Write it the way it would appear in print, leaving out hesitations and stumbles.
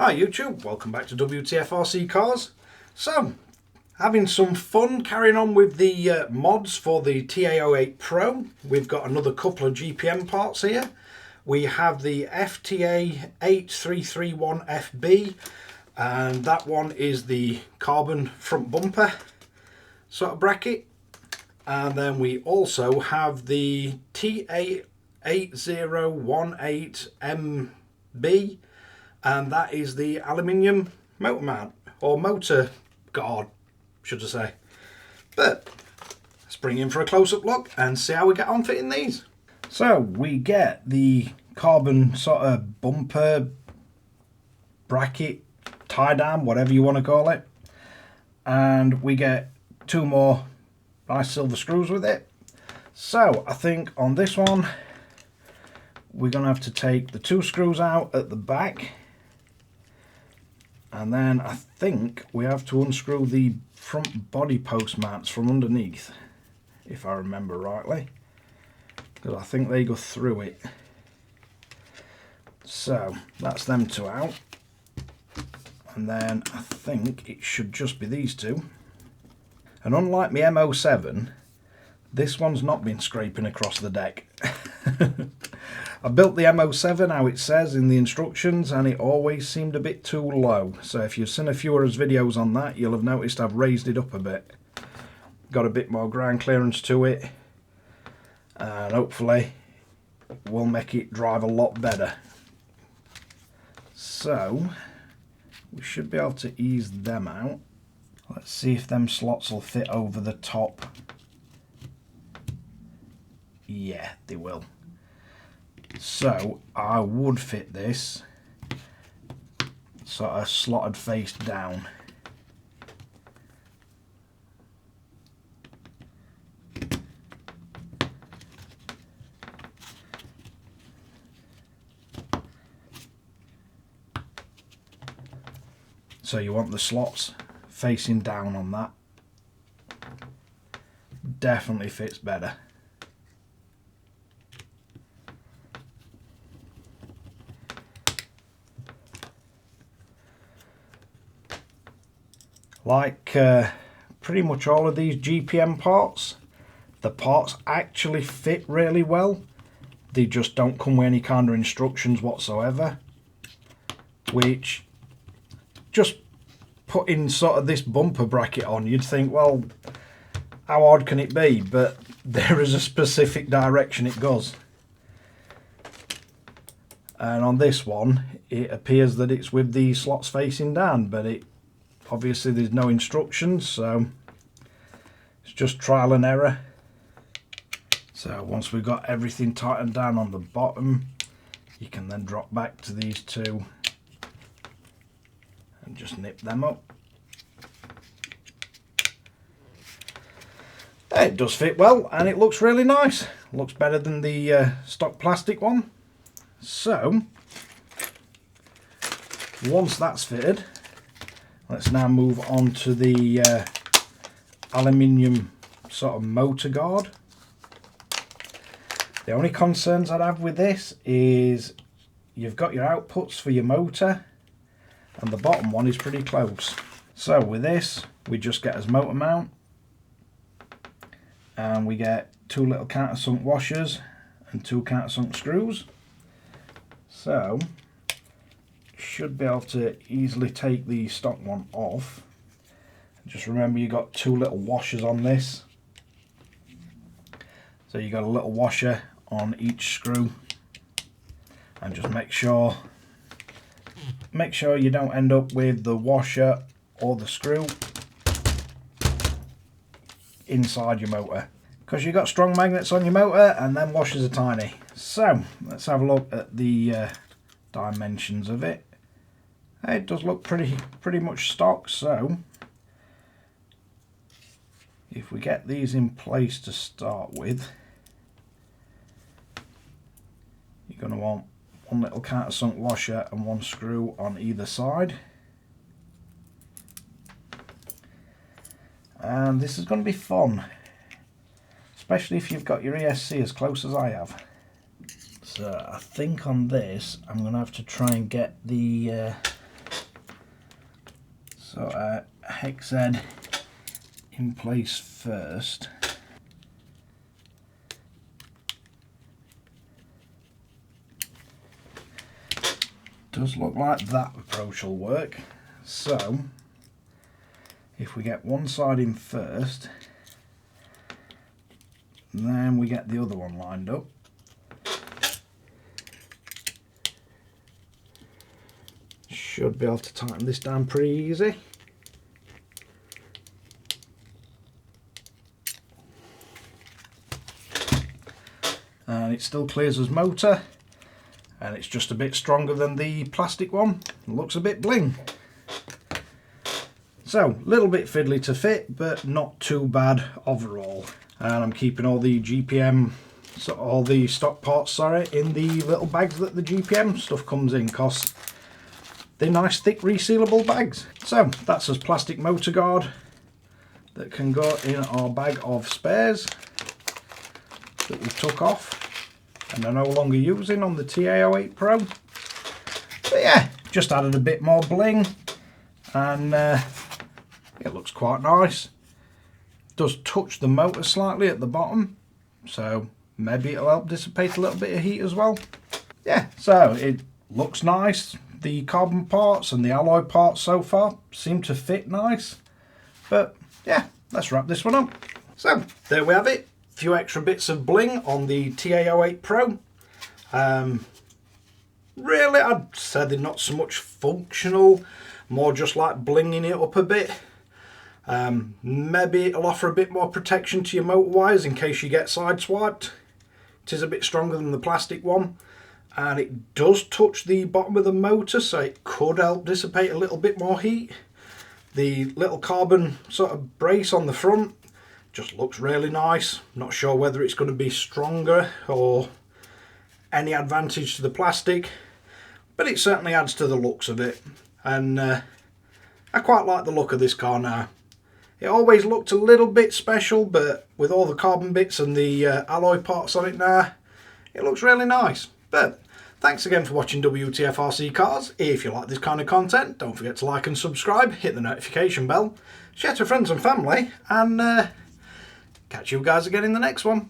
Hi YouTube, welcome back to Wtf Rc Cars. So, having some fun carrying on with the mods for the TA08 Pro. We've got another couple of GPM parts here. We have the FTA8331FB, and that one is the carbon front bumper sort of bracket. And then we also have the TA8018MB, and that is the aluminium motor mount, or motor guard should I say. But let's bring in for a close-up look and see how we get on fitting these. So we get the carbon sort of bumper bracket, tie down, whatever you want to call it, and we get two more nice silver screws with it. So I think on this one we're going to have to take the two screws out at the back, and then I think we have to unscrew the front body post mounts from underneath, if I remember rightly, because I think they go through it. So that's them two out, and then I think it should just be these two. And unlike my M07, this one's not been scraping across the deck. I built the M07 how it says in the instructions, and it always seemed a bit too low. So if you've seen a few of us videos on that, you'll have noticed I've raised it up a bit. Got a bit more ground clearance to it, and hopefully we'll make it drive a lot better. So we should be able to ease them out. Let's see if them slots will fit over the top. Yeah, they will. So I would fit this sort of slotted face down. So you want the slots facing down on that. Definitely fits better. Like pretty much all of these GPM parts, the parts actually fit really well. They just don't come with any kind of instructions whatsoever, which, just putting sort of this bumper bracket on, you'd think, well, how hard can it be? But there is a specific direction it goes. And on this one, it appears that it's with the slots facing down, but it obviously there's no instructions, so it's just trial and error. So once we've got everything tightened down on the bottom, you can then drop back to these two and just nip them up. It does fit well, and it looks really nice. Looks better than the stock plastic one. So once that's fitted, let's now move on to the aluminium sort of motor guard. The only concerns I'd have with this is you've got your outputs for your motor, and the bottom one is pretty close. So with this, we just get as motor mount, and we get two little countersunk washers and two countersunk screws. So should be able to easily take the stock one off. Just remember, you got two little washers on this, so you got a little washer on each screw, and just make sure you don't end up with the washer or the screw inside your motor, because you've got strong magnets on your motor and then washers are tiny. So let's have a look at the dimensions of it. It does look pretty much stock. So if we get these in place to start with, you're going to want one little countersunk washer and one screw on either side, and this is going to be fun, especially if you've got your ESC as close as I have. So I think on this I'm going to have to try and get the So hex head in place first. Does look like that approach will work. So if we get one side in first, then we get the other one lined up. Should be able to tighten this down pretty easy. And it still clears as motor, and it's just a bit stronger than the plastic one. It looks a bit bling. So, a little bit fiddly to fit, but not too bad overall. And I'm keeping all the GPM, so all the stock parts, sorry, in the little bags that the GPM stuff comes in, because they're nice thick resealable bags. So that's a plastic motor guard that can go in our bag of spares that we took off and are no longer using on the TA08 Pro. But yeah, just added a bit more bling, and it looks quite nice. Does touch the motor slightly at the bottom, so maybe it'll help dissipate a little bit of heat as well. Yeah, so it looks nice. The carbon parts and the alloy parts so far seem to fit nice. But yeah, let's wrap this one up. So there we have it. A few extra bits of bling on the TA08 Pro. Really, I'd say they're not so much functional, more just like blinging it up a bit. Maybe it'll offer a bit more protection to your motor wires in case you get sideswiped. It is a bit stronger than the plastic one, and it does touch the bottom of the motor, so it could help dissipate a little bit more heat. The little carbon sort of brace on the front just looks really nice. Not sure whether it's going to be stronger or any advantage to the plastic, but it certainly adds to the looks of it, and I quite like the look of this car now. It always looked a little bit special, but with all the carbon bits and the alloy parts on it now, it looks really nice. But thanks again for watching Wtf Rc Cars. If you like this kind of content, don't forget to like and subscribe, hit the notification bell, share to friends and family, and catch you guys again in the next one.